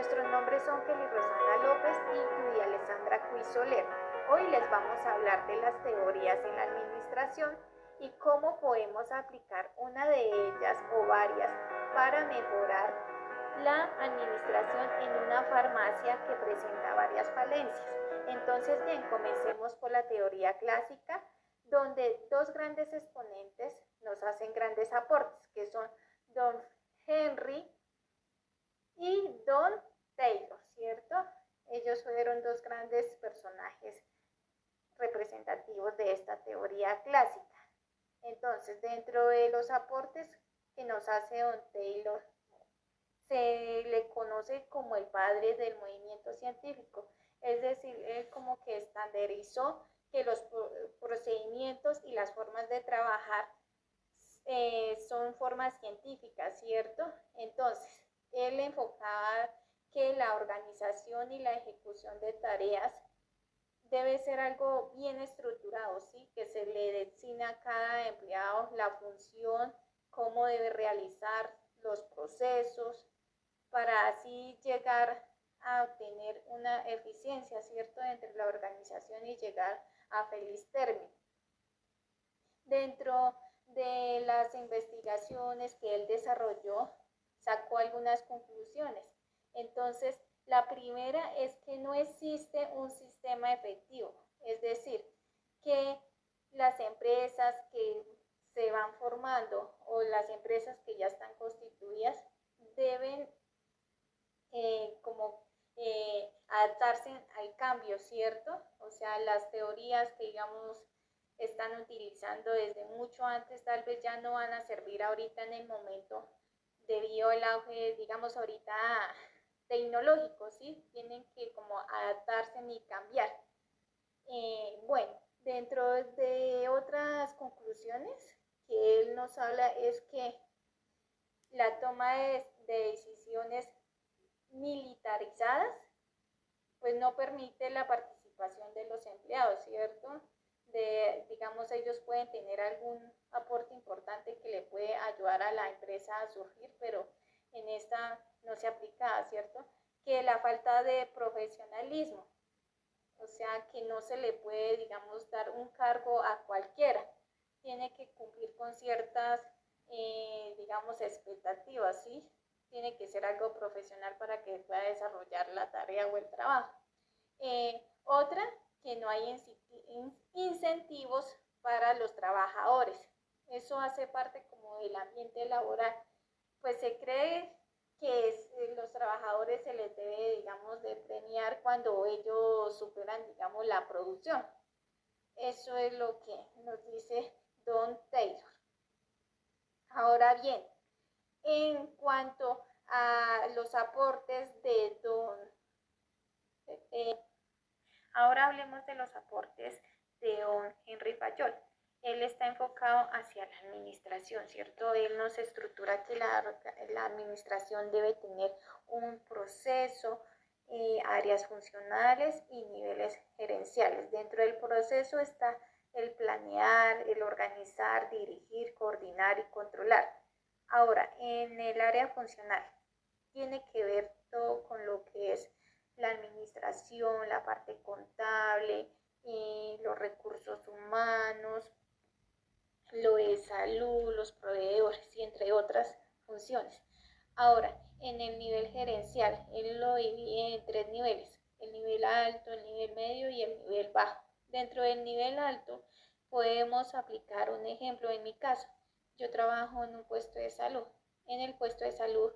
Nuestros nombres son Kelly Rosana López y Judy Alessandra Cuy Soler. Hoy les vamos a hablar de las teorías en la administración y cómo podemos aplicar una de ellas o varias para mejorar la administración en una farmacia que presenta varias falencias. Entonces, bien, comencemos por la teoría clásica, donde dos grandes exponentes nos hacen grandes aportes, que son Don Henry y Don Taylor, ¿cierto? Ellos fueron dos grandes personajes representativos de esta teoría clásica. Entonces, dentro de los aportes que nos hace Don Taylor, se le conoce como el padre del movimiento científico, es decir, él como que estandarizó que los procedimientos y las formas de trabajar son formas científicas, ¿cierto? Entonces, él enfocaba que la organización y la ejecución de tareas debe ser algo bien estructurado, ¿sí? Que se le designa a cada empleado la función, cómo debe realizar los procesos, para así llegar a obtener una eficiencia, ¿cierto?, entre la organización y llegar a feliz término. Dentro de las investigaciones que él desarrolló, sacó algunas conclusiones. Entonces, la primera es que no existe un sistema efectivo, es decir, que las empresas que se van formando o las empresas que ya están constituidas deben adaptarse al cambio, ¿cierto? O sea, las teorías que digamos están utilizando desde mucho antes tal vez ya no van a servir ahorita en el momento debido al auge, digamos ahorita tecnológico, ¿sí? Tienen que como adaptarse y cambiar. Bueno, dentro de otras conclusiones que él nos habla es que la toma de decisiones militarizadas pues no permite la participación de los empleados, ¿cierto? Digamos, ellos pueden tener algún aporte importante que le puede ayudar a la empresa a surgir, pero en esta no se aplica, ¿cierto? Que la falta de profesionalismo, o sea, que no se le puede, digamos, dar un cargo a cualquiera, tiene que cumplir con ciertas, digamos, expectativas, ¿sí? Tiene que ser algo profesional para que pueda desarrollar la tarea o el trabajo. Otra, que no hay incentivos para los trabajadores. Eso hace parte como del ambiente laboral. Pues se cree que los trabajadores se les debe, digamos, de premiar cuando ellos superan, digamos, la producción. Eso es lo que nos dice Don Taylor. Ahora bien, en cuanto a los aportes de ahora hablemos de los aportes de Don Henry Fayol. Él está enfocado hacia la administración, ¿cierto? Él nos estructura que la administración debe tener un proceso, áreas funcionales y niveles gerenciales. Dentro del proceso está el planear, el organizar, dirigir, coordinar y controlar. Ahora, en el área funcional, tiene que ver todo con lo que es la administración, la parte contable, los recursos humanos, lo de salud, los proveedores y entre otras funciones. Ahora, en el nivel gerencial, él lo divide en 3 niveles, el nivel alto, el nivel medio y el nivel bajo. Dentro del nivel alto podemos aplicar un ejemplo. En mi caso, yo trabajo en un puesto de salud. En el puesto de salud,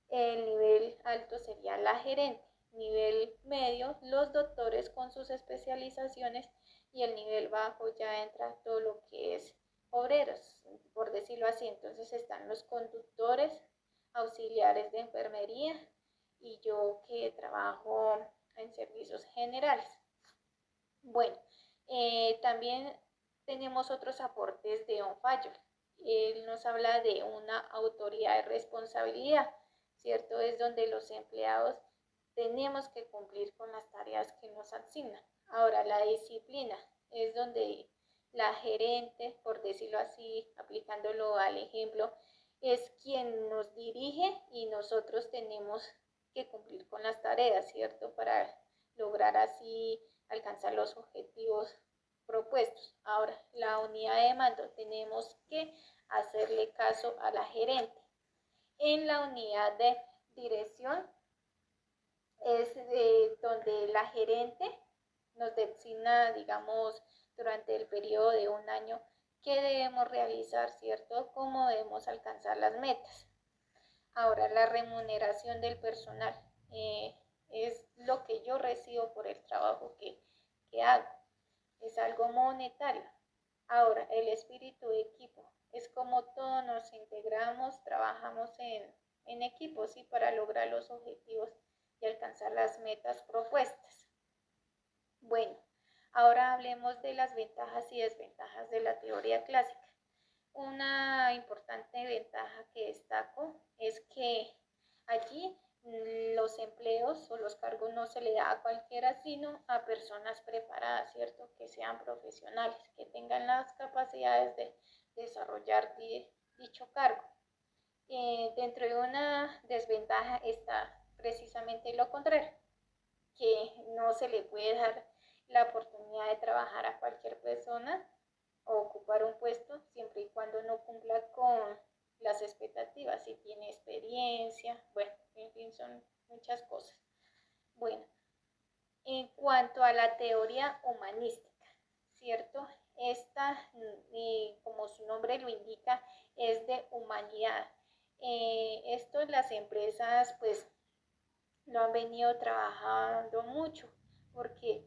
el nivel alto sería la gerente, nivel medio, los doctores con sus especializaciones y el nivel bajo ya entra todo lo que es obreros, por decirlo así. Entonces están los conductores, auxiliares de enfermería y yo que trabajo en servicios generales. Bueno, también tenemos otros aportes de Don Fayol. Él nos habla de una autoridad de responsabilidad, ¿cierto? Es donde los empleados tenemos que cumplir con las tareas que nos asignan. Ahora, la disciplina es donde la gerente, por decirlo así, aplicándolo al ejemplo, es quien nos dirige y nosotros tenemos que cumplir con las tareas, ¿cierto? Para lograr así alcanzar los objetivos propuestos. Ahora, la unidad de mando, tenemos que hacerle caso a la gerente. En la unidad de dirección es donde la gerente nos designa, digamos, durante el periodo de un año qué debemos realizar, ¿cierto? Cómo debemos alcanzar las metas. Ahora, la remuneración del personal es lo que yo recibo por el trabajo que hago. Es algo monetario. Ahora, el espíritu de equipo es como todos nos integramos, trabajamos en equipo, ¿sí? Para lograr los objetivos y alcanzar las metas propuestas. Bueno, ahora hablemos de las ventajas y desventajas de la teoría clásica. Una importante ventaja que destaco es que allí los empleos o los cargos no se le da a cualquiera, sino a personas preparadas, ¿cierto? Que sean profesionales, que tengan las capacidades de desarrollar dicho cargo. Dentro de una desventaja está precisamente lo contrario, que no se le puede dar la oportunidad de trabajar a cualquier persona o ocupar un puesto siempre y cuando no cumpla con las expectativas, si tiene experiencia, bueno, en fin, son muchas cosas. Bueno, en cuanto a la teoría humanística, ¿cierto? Esta, como su nombre lo indica, es de humanidad. Esto las empresas pues lo han venido trabajando mucho porque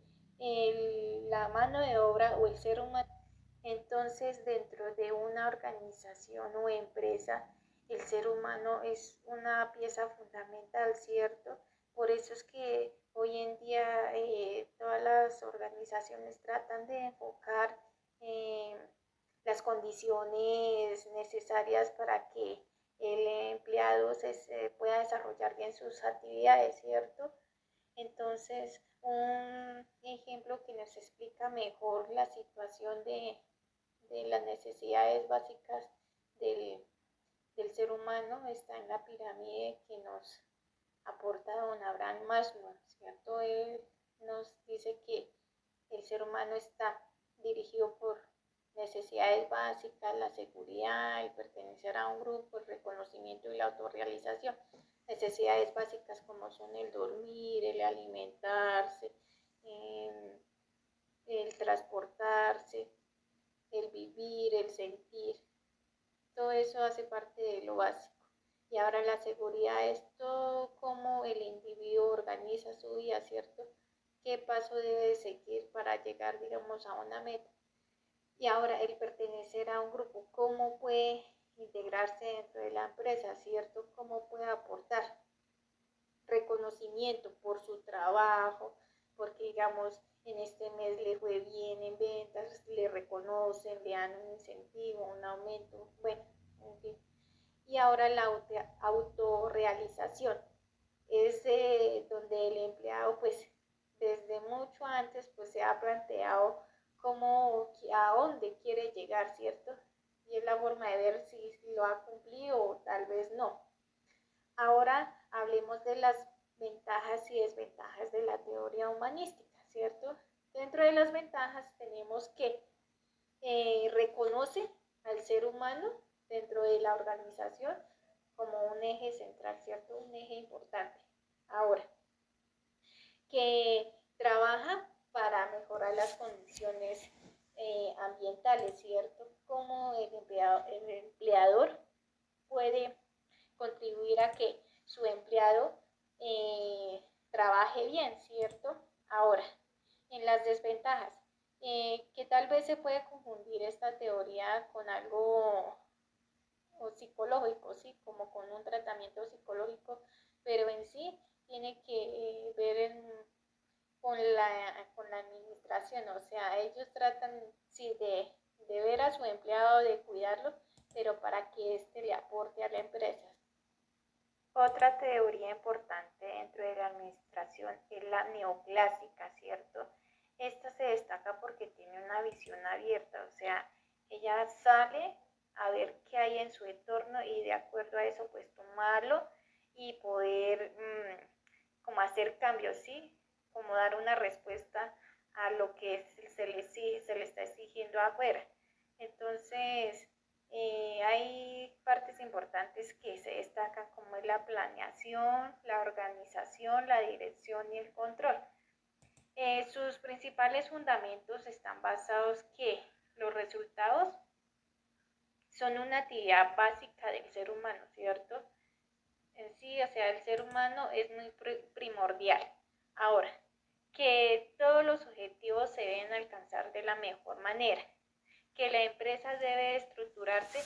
la mano de obra o el ser humano, entonces dentro de una organización o empresa, el ser humano es una pieza fundamental, ¿cierto? Por eso es que hoy en día todas las organizaciones tratan de enfocar eh, las condiciones necesarias para que el empleado se pueda desarrollar bien sus actividades, ¿cierto? Entonces, un ejemplo que nos explica mejor la situación de las necesidades básicas del ser humano está en la pirámide que nos aporta don Abraham Maslow, ¿cierto? Él nos dice que el ser humano está dirigido por necesidades básicas, la seguridad, el pertenecer a un grupo, el reconocimiento y la autorrealización. Necesidades básicas como son el dormir, el alimentarse, el transportarse, el vivir, el sentir. Todo eso hace parte de lo básico. Y ahora la seguridad es todo cómo el individuo organiza su vida, ¿cierto? ¿Qué paso debe seguir para llegar, digamos, a una meta? Y ahora el pertenecer a un grupo, ¿cómo puede integrarse dentro de la empresa, ¿cierto? ¿Cómo puede aportar? Reconocimiento por su trabajo, porque digamos en este mes le fue bien en ventas, le reconocen, le dan un incentivo, un aumento, bueno, en fin. Y ahora la autorrealización es donde el empleado pues desde mucho antes pues se ha planteado cómo, a dónde quiere llegar, ¿cierto? Y es la forma de ver si lo ha cumplido o tal vez no. Ahora hablemos de las ventajas y desventajas de la teoría humanística, ¿cierto? Dentro de las ventajas tenemos que reconoce al ser humano dentro de la organización como un eje central, ¿cierto? Un eje importante. Ahora, que trabaja para mejorar las condiciones ambientales, ¿cierto? Como el empleador puede contribuir a que su empleado trabaje bien, ¿cierto? Ahora, en las desventajas, que tal vez se puede confundir esta teoría con algo psicológico, ¿sí? Como con un tratamiento psicológico, pero en sí tiene que ver con la administración, o sea, ellos tratan, sí, de ver a su empleado, de cuidarlo, pero para que éste le aporte a la empresa. Otra teoría importante dentro de la administración es la neoclásica, ¿cierto? Esta se destaca porque tiene una visión abierta, o sea, ella sale a ver qué hay en su entorno y de acuerdo a eso pues tomarlo y poder como hacer cambios, ¿sí? Como dar una respuesta a lo que se le está exigiendo afuera. Entonces, hay partes importantes que se destacan como es la planeación, la organización, la dirección y el control. Sus principales fundamentos están basados que los resultados son una actividad básica del ser humano, ¿cierto? En sí, o sea, el ser humano es muy primordial. Ahora, que todos los objetivos se deben alcanzar de la mejor manera, que la empresa debe estructurarse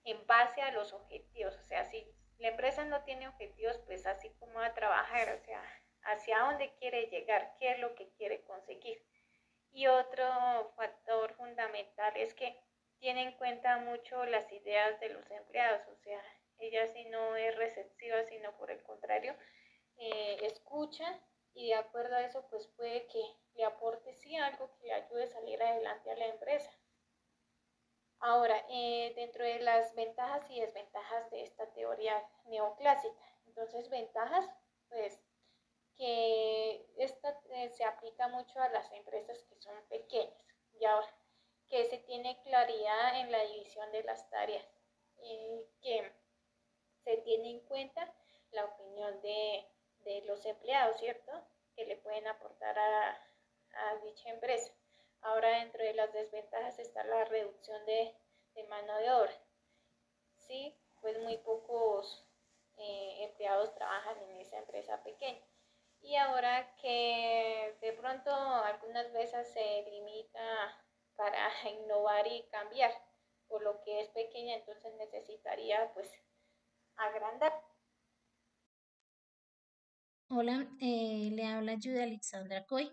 en base a los objetivos, o sea, si la empresa no tiene objetivos, pues así como va a trabajar, o sea, hacia dónde quiere llegar, qué es lo que quiere conseguir. Y otro factor fundamental es que tiene en cuenta mucho las ideas de los empleados, o sea, ella sí no es receptiva, sino por el contrario, escucha y de acuerdo a eso, pues puede que le aporte sí algo que le ayude a salir adelante a la empresa. Ahora, dentro de las ventajas y desventajas de esta teoría neoclásica, entonces ventajas, pues que esta se aplica mucho a las empresas que son pequeñas y ahora que se tiene claridad en la división de las tareas, que se tiene en cuenta la opinión de los empleados, ¿cierto? Que le pueden aportar a dicha empresa. Ahora dentro de las desventajas está la reducción de mano de obra. Sí, pues muy pocos empleados trabajan en esa empresa pequeña. Y ahora que de pronto algunas veces se limita para innovar y cambiar, por lo que es pequeña, entonces necesitaría pues agrandar. Hola, le habla Judy Alexandra Coy.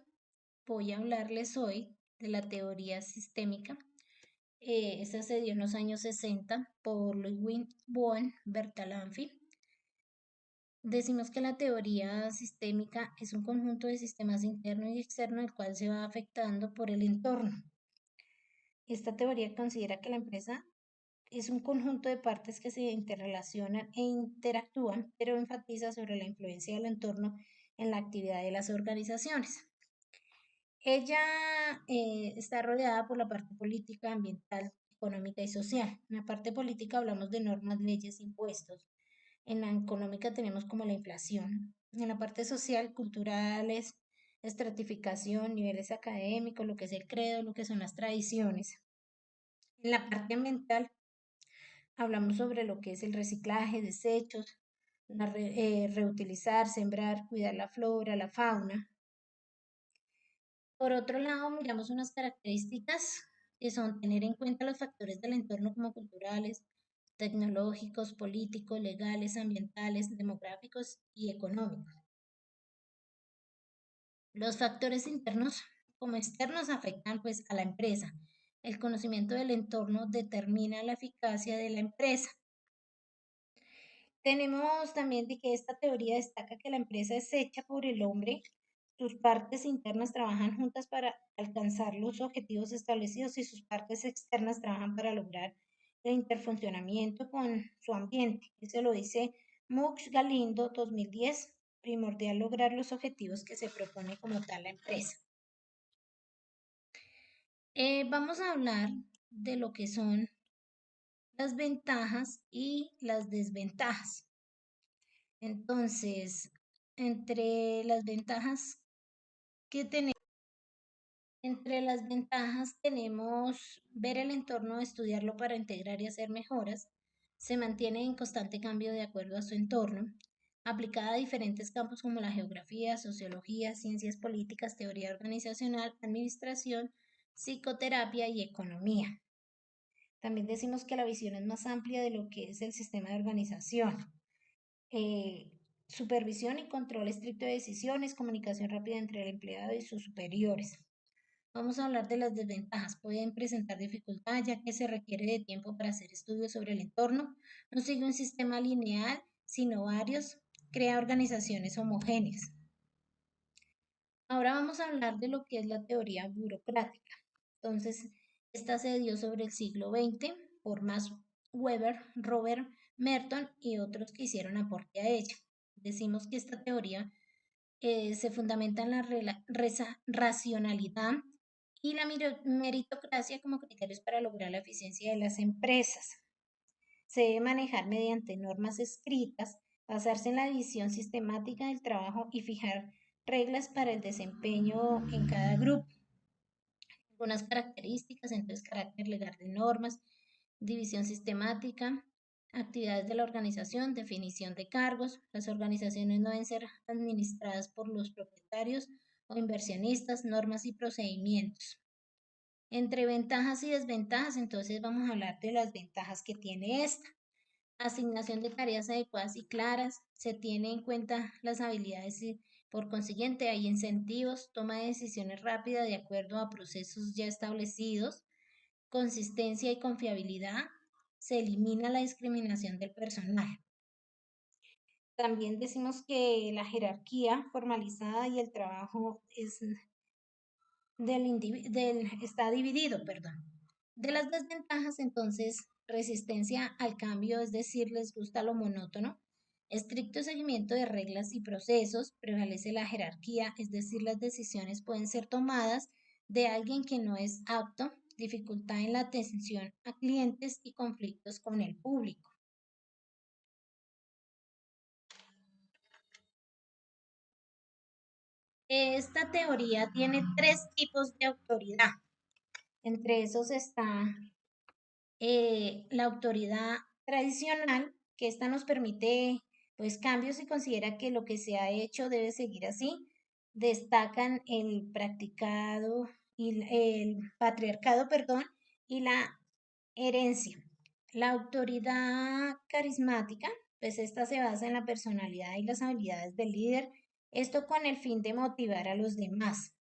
Voy a hablarles hoy de la teoría sistémica. Esta se dio en los años 60 por Ludwig von Bertalanffy. Decimos que la teoría sistémica es un conjunto de sistemas interno y externo el cual se va afectando por el entorno. Esta teoría considera que la empresa es un conjunto de partes que se interrelacionan e interactúan, pero enfatiza sobre la influencia del entorno en la actividad de las organizaciones. Ella está rodeada por la parte política, ambiental, económica y social. En la parte política hablamos de normas, leyes, impuestos. En la económica tenemos como la inflación. En la parte social, culturales, estratificación, niveles académicos, lo que es el credo, lo que son las tradiciones. En la parte ambiental hablamos sobre lo que es el reciclaje, desechos, reutilizar, sembrar, cuidar la flora, la fauna. Por otro lado, miramos unas características que son tener en cuenta los factores del entorno como culturales, tecnológicos, políticos, legales, ambientales, demográficos y económicos. Los factores internos como externos afectan pues a la empresa. El conocimiento del entorno determina la eficacia de la empresa. Tenemos también de que esta teoría destaca que la empresa es hecha por el hombre, sus partes internas trabajan juntas para alcanzar los objetivos establecidos y sus partes externas trabajan para lograr el interfuncionamiento con su ambiente. Eso lo dice Mux Galindo 2010, primordial lograr los objetivos que se propone como tal la empresa. Vamos a hablar de lo que son las ventajas y las desventajas. Entonces, entre las ventajas que tenemos, entre las ventajas tenemos ver el entorno, estudiarlo para integrar y hacer mejoras, se mantiene en constante cambio de acuerdo a su entorno, aplicada a diferentes campos como la geografía, sociología, ciencias políticas, teoría organizacional, administración, psicoterapia y economía. También decimos que la visión es más amplia de lo que es el sistema de organización. eh, Supervisión y control estricto de decisiones, comunicación rápida entre el empleado y sus superiores. Vamos a hablar de las desventajas. Pueden presentar dificultad ya que se requiere de tiempo para hacer estudios sobre el entorno. No sigue un sistema lineal, sino varios. Crea organizaciones homogéneas. Ahora vamos a hablar de lo que es la teoría burocrática. Entonces, esta se dio sobre el siglo XX por Max Weber, Robert Merton y otros que hicieron aporte a ella. Decimos que esta teoría Se fundamenta en la racionalidad y la meritocracia como criterios para lograr la eficiencia de las empresas. Se debe manejar mediante normas escritas, basarse en la división sistemática del trabajo y fijar reglas para el desempeño en cada grupo. Algunas características, entonces, carácter legal de normas, división sistemática, actividades de la organización, definición de cargos. Las organizaciones no deben ser administradas por los propietarios o inversionistas, normas y procedimientos. Entre ventajas y desventajas, entonces vamos a hablar de las ventajas que tiene esta. Asignación de tareas adecuadas y claras, se tiene en cuenta las habilidades y por consiguiente hay incentivos, toma de decisiones rápida de acuerdo a procesos ya establecidos, consistencia y confiabilidad, se elimina la discriminación del personal. También decimos que la jerarquía formalizada y el trabajo está dividido, perdón. De las desventajas, entonces, resistencia al cambio, es decir, les gusta lo monótono, estricto seguimiento de reglas y procesos, prevalece la jerarquía, es decir, las decisiones pueden ser tomadas de alguien que no es apto, dificultad en la atención a clientes y conflictos con el público. Esta teoría tiene 3 tipos de autoridad. Entre esos está la autoridad tradicional, que esta nos permite pues cambios y considera que lo que se ha hecho debe seguir así. Destacan el practicado y el patriarcado, perdón, y la herencia. La autoridad carismática, pues esta se basa en la personalidad y las habilidades del líder, esto con el fin de motivar a los demás.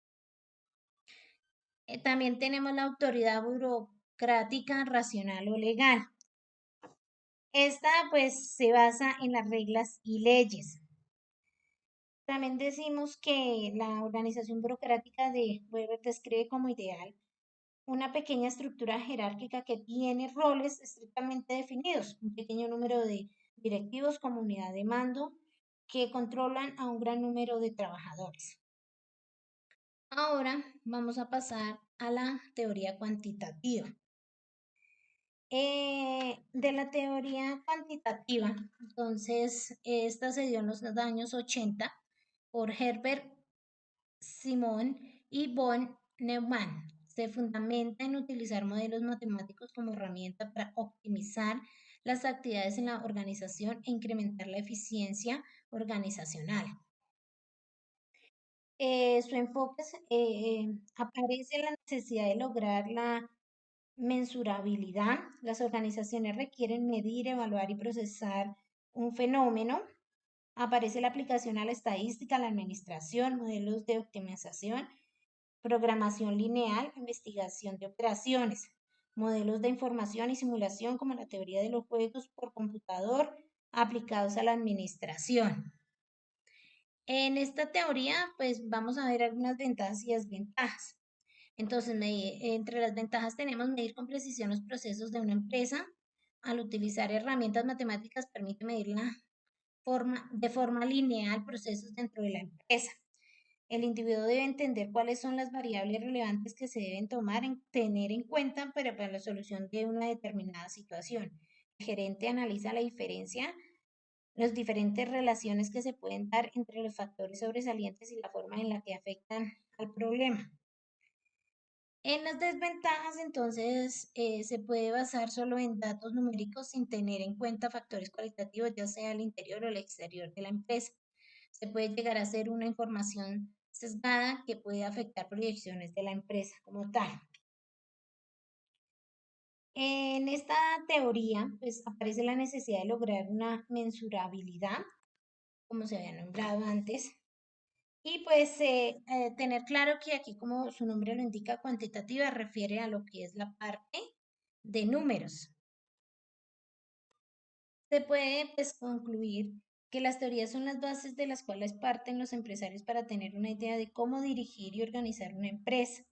También tenemos la autoridad burocrática, racional o legal. Esta pues se basa en las reglas y leyes. También decimos que la organización burocrática de Weber describe como ideal una pequeña estructura jerárquica que tiene roles estrictamente definidos, un pequeño número de directivos, comunidad de mando, que controlan a un gran número de trabajadores. Ahora vamos a pasar a la teoría cuantitativa. De la teoría cuantitativa, entonces, esta se dio en los años 80 por Herbert Simon y von Neumann. Se fundamenta en utilizar modelos matemáticos como herramienta para optimizar las actividades en la organización e incrementar la eficiencia organizacional. Su enfoque aparece en la necesidad de lograr la mensurabilidad. Las organizaciones requieren medir, evaluar y procesar un fenómeno. Aparece la aplicación a la estadística, a la administración, modelos de optimización, programación lineal, investigación de operaciones, modelos de información y simulación como la teoría de los juegos por computador aplicados a la administración. En esta teoría, pues vamos a ver algunas ventajas y desventajas. Entonces, entre las ventajas tenemos medir con precisión los procesos de una empresa. Al utilizar herramientas matemáticas permite medir de forma lineal procesos dentro de la empresa. El individuo debe entender cuáles son las variables relevantes que se deben tener en cuenta para la solución de una determinada situación. El gerente analiza la diferencia, las diferentes relaciones que se pueden dar entre los factores sobresalientes y la forma en la que afectan al problema. En las desventajas, entonces, se puede basar solo en datos numéricos sin tener en cuenta factores cualitativos, ya sea el interior o el exterior de la empresa. Se puede llegar a ser una información sesgada que puede afectar proyecciones de la empresa como tal. En esta teoría, pues aparece la necesidad de lograr una mensurabilidad, como se había nombrado antes, y pues tener claro que aquí, como su nombre lo indica, cuantitativa refiere a lo que es la parte de números. Se puede pues concluir que las teorías son las bases de las cuales parten los empresarios para tener una idea de cómo dirigir y organizar una empresa.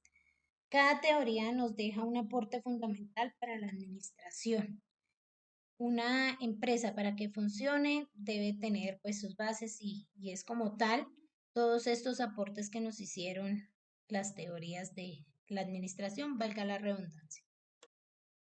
Cada teoría nos deja un aporte fundamental para la administración. Una empresa para que funcione debe tener pues sus bases y es como tal todos estos aportes que nos hicieron las teorías de la administración, valga la redundancia.